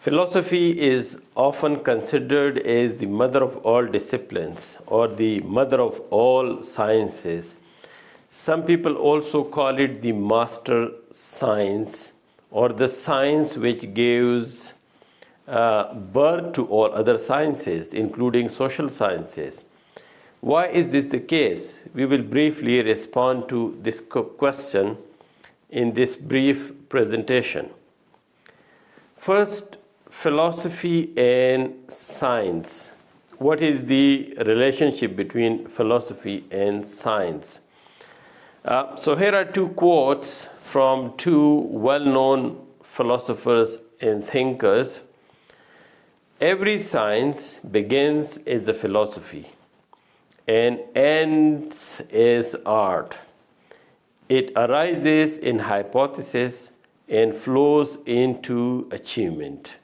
Philosophy is often considered as the mother of all disciplines or the mother of all sciences. Some people also call it the master science or the science which gives birth to all other sciences, including social sciences. Why is this the case? We will briefly respond to this question in this brief presentation. First, philosophy and science. What is the relationship between philosophy and science? So here are two quotes from two well-known philosophers and thinkers. Every science begins as a philosophy and ends as art. It arises in hypothesis and flows into achievement.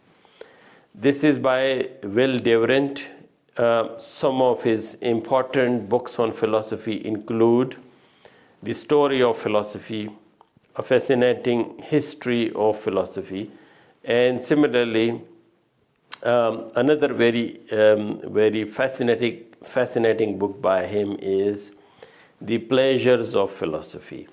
This is by Will Durant. Some of his important books on philosophy include The Story of Philosophy, A Fascinating History of Philosophy, and similarly, another very fascinating book by him is The Pleasures of Philosophy.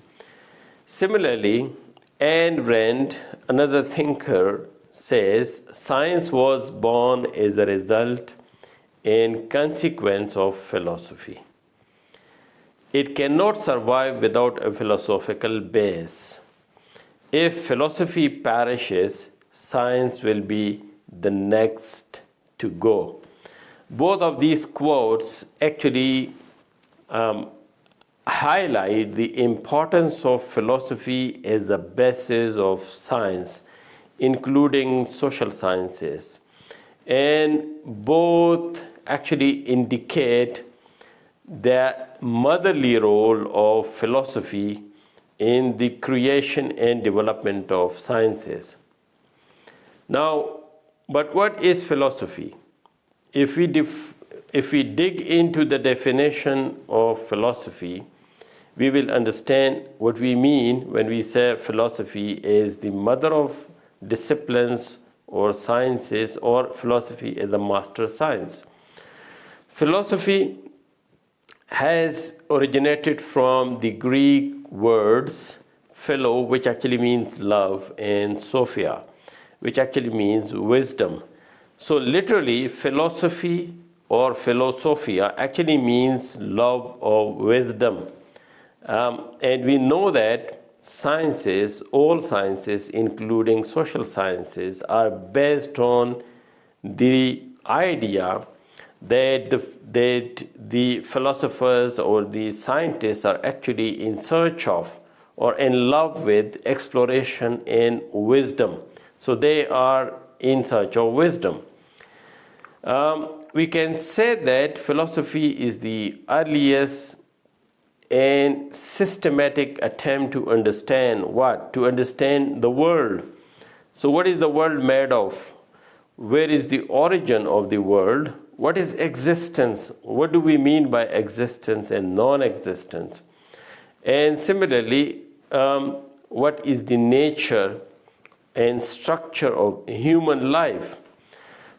Similarly, Ayn Rand, another thinker, says science was born as a result and consequence of philosophy. It cannot survive without a philosophical base. If philosophy perishes, science will be the next to go. Both of these quotes actually highlight the importance of philosophy as a basis of science, including social sciences. And both actually indicate the motherly role of philosophy in the creation and development of sciences. Now, but what is philosophy? If we dig into the definition of philosophy, we will understand what we mean when we say philosophy is the mother of disciplines or sciences, or philosophy is the master science. Philosophy has originated from the Greek words philo, which actually means love, and sophia, which actually means wisdom. So literally, philosophy or philosophia actually means love of wisdom. And we know that sciences, all sciences, including social sciences, are based on the idea that the philosophers or the scientists are actually in search of or in love with exploration and wisdom. So they are in search of wisdom. We can say that philosophy is the earliest and systematic attempt to understand what? To understand the world. So what is the world made of? Where is the origin of the world? What is existence? What do we mean by existence and non-existence? And similarly, what is the nature and structure of human life?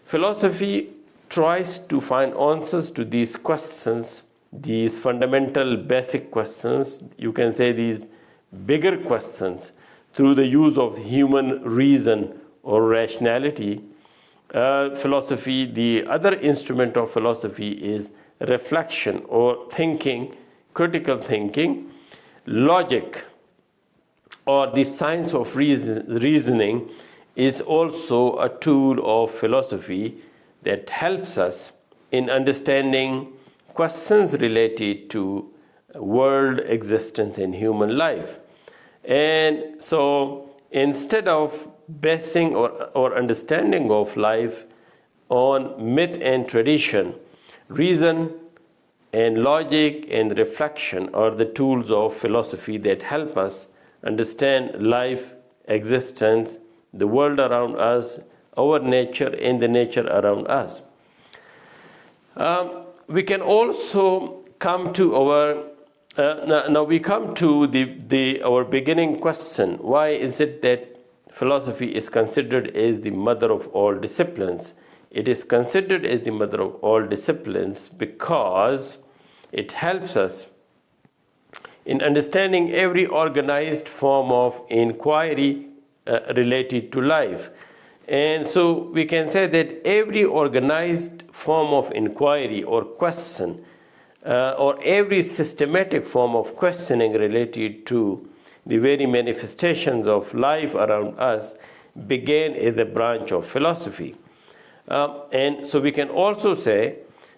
Philosophy tries to find answers to these questions, these fundamental basic questions, you can say these bigger questions, through the use of human reason or rationality. Philosophy, the other instrument of philosophy is reflection or thinking, critical thinking. Logic, or the science of reasoning, is also a tool of philosophy that helps us in understanding questions related to world existence and human life. And so instead of basing or understanding of life on myth and tradition, reason and logic and reflection are the tools of philosophy that help us understand life, existence, the world around us, our nature, and the nature around us. We can also come to our now we come to our beginning question. Why is it that philosophy is considered as the mother of all disciplines. It is considered as the mother of all disciplines because it helps us in understanding every organized form of inquiry related to life. And so we can say that every organized form of inquiry or question, or every systematic form of questioning related to the very manifestations of life around us, began as a branch of philosophy. And so we can also say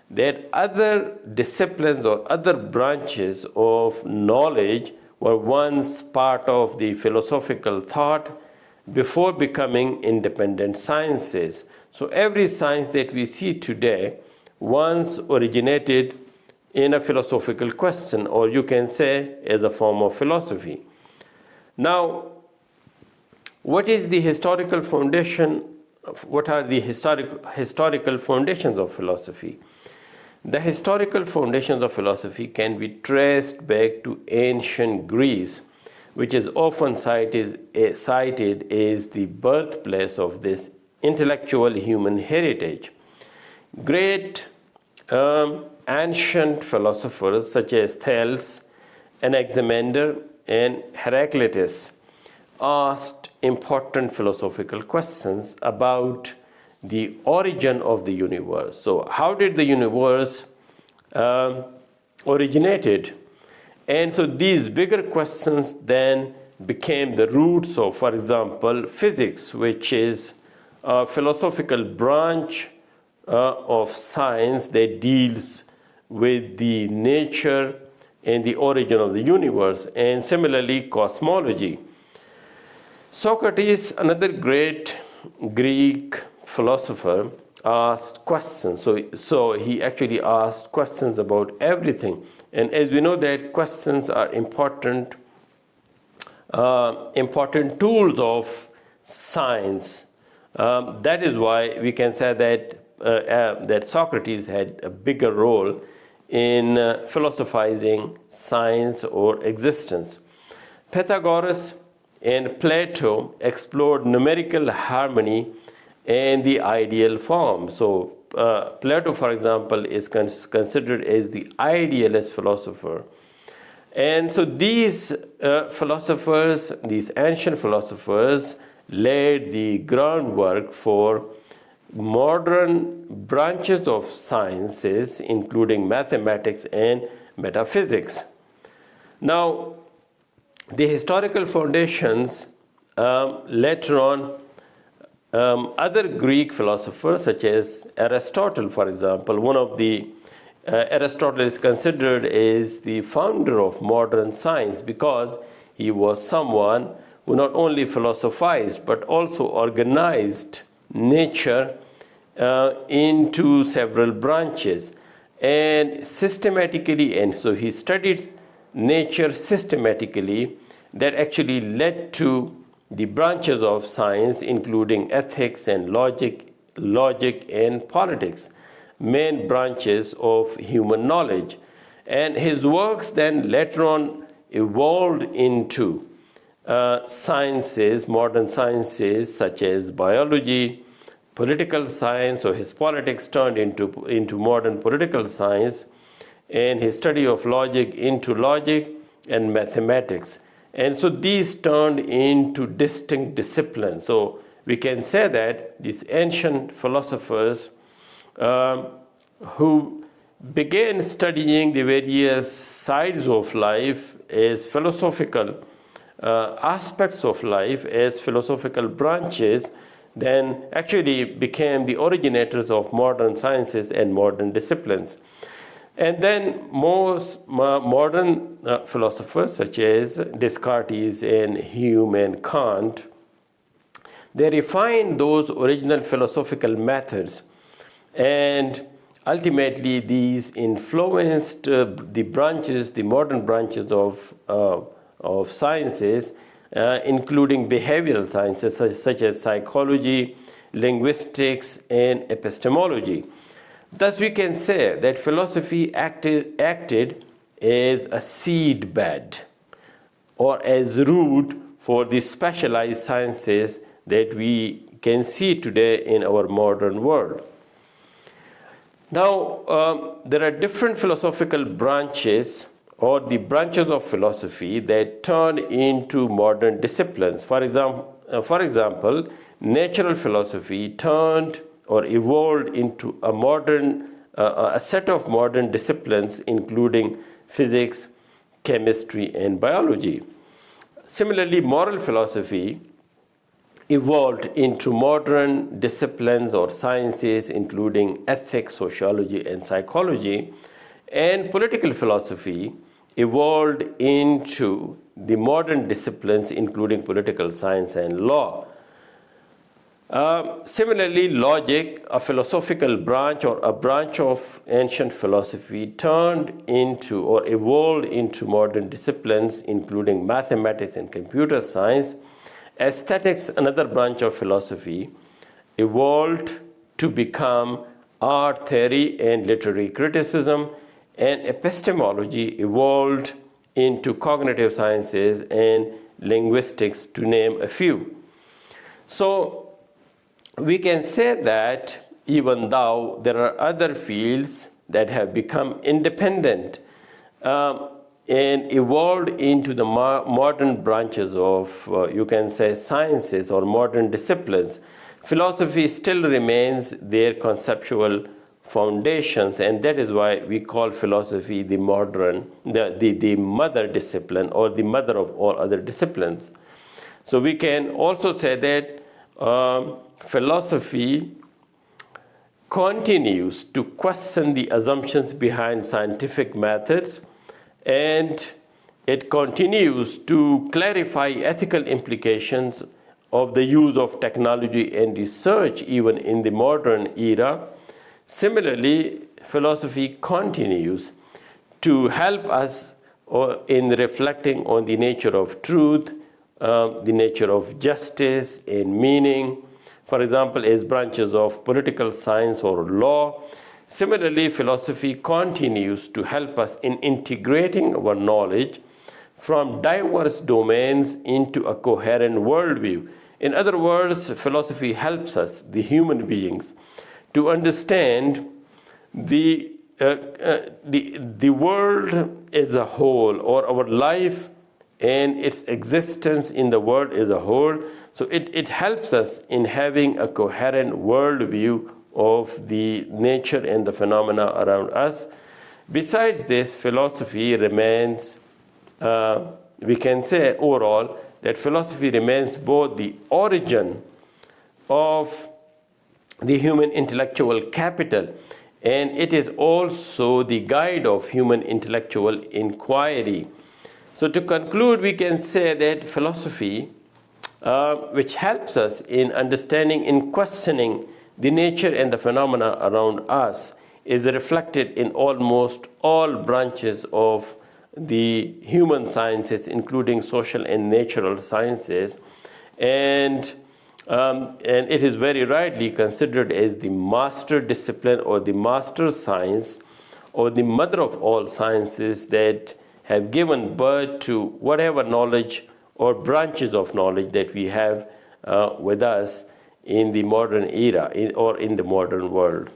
that other disciplines or other branches of knowledge were once part of the philosophical thought before becoming independent sciences. So every science that we see today once originated in a philosophical question, or you can say as a form of philosophy. Now, what is the historical foundation? What are the historical foundations of philosophy? The historical foundations of philosophy can be traced back to ancient Greece, which is often cited as the birthplace of this intellectual human heritage. Great ancient philosophers such as Thales, Anaximander, and Heraclitus asked important philosophical questions about the origin of the universe. So how did the universe originated? And so these bigger questions then became the roots of, for example, physics, which is a philosophical branch of science that deals with the nature and the origin of the universe, and similarly cosmology. Socrates, another great Greek philosopher, asked questions. So he actually asked questions about everything. And as we know that questions are important tools of science. That is why we can say that Socrates had a bigger role in philosophizing science or existence. Pythagoras and Plato explored numerical harmony and the ideal form. So Plato, for example, is considered as the idealist philosopher. And so these philosophers, these ancient philosophers, laid the groundwork for modern branches of sciences, including mathematics and metaphysics. Now, the historical foundations later on, other Greek philosophers such as Aristotle, for example, Aristotle is considered as the founder of modern science because he was someone who not only philosophized but also organized nature into several branches and systematically, and so he studied nature systematically. That actually led to the branches of science, including ethics and logic and politics, main branches of human knowledge. And his works then later on evolved into sciences, modern sciences such as biology, political science, so his politics turned into modern political science, and his study of logic into logic and mathematics. And so these turned into distinct disciplines. So we can say that these ancient philosophers who began studying the various sides of life as philosophical aspects of life, as philosophical branches, then actually became the originators of modern sciences and modern disciplines. And then most modern philosophers such as Descartes and Hume and Kant, they refined those original philosophical methods, and ultimately these influenced the modern branches of sciences, including behavioral sciences such as psychology, linguistics, and epistemology. Thus, we can say that philosophy acted as a seed bed or as root for the specialized sciences that we can see today in our modern world. Now, there are different philosophical branches or the branches of philosophy that turn into modern disciplines. For example, natural philosophy turned or evolved into a set of modern disciplines, including physics, chemistry, and biology. Similarly, moral philosophy evolved into modern disciplines or sciences, including ethics, sociology, and psychology. And political philosophy evolved into the modern disciplines, including political science and law. Similarly, logic, a philosophical branch or a branch of ancient philosophy, turned into or evolved into modern disciplines, including mathematics and computer science. Aesthetics, another branch of philosophy, evolved to become art theory and literary criticism, and epistemology evolved into cognitive sciences and linguistics, to name a few. So, we can say that even though there are other fields that have become independent and evolved into the modern branches of, you can say, sciences or modern disciplines, philosophy still remains their conceptual foundations, and that is why we call philosophy the mother discipline or the mother of all other disciplines. So we can also say that philosophy continues to question the assumptions behind scientific methods, and it continues to clarify ethical implications of the use of technology and research even in the modern era. Similarly, philosophy continues to help us in reflecting on the nature of truth, the nature of justice and meaning, for example, as branches of political science or law. Similarly, philosophy continues to help us in integrating our knowledge from diverse domains into a coherent worldview. In other words, philosophy helps us, the human beings, to understand the world as a whole, or our life and its existence in the world as a whole. So it helps us in having a coherent worldview of the nature and the phenomena around us. Besides this, philosophy remains, we can say overall, that philosophy remains both the origin of the human intellectual capital, and it is also the guide of human intellectual inquiry. So to conclude, we can say that philosophy, which helps us in understanding, in questioning the nature and the phenomena around us, is reflected in almost all branches of the human sciences, including social and natural sciences. And it is very rightly considered as the master discipline or the master science or the mother of all sciences that have given birth to whatever knowledge or branches of knowledge that we have with us in the modern era or in the modern world.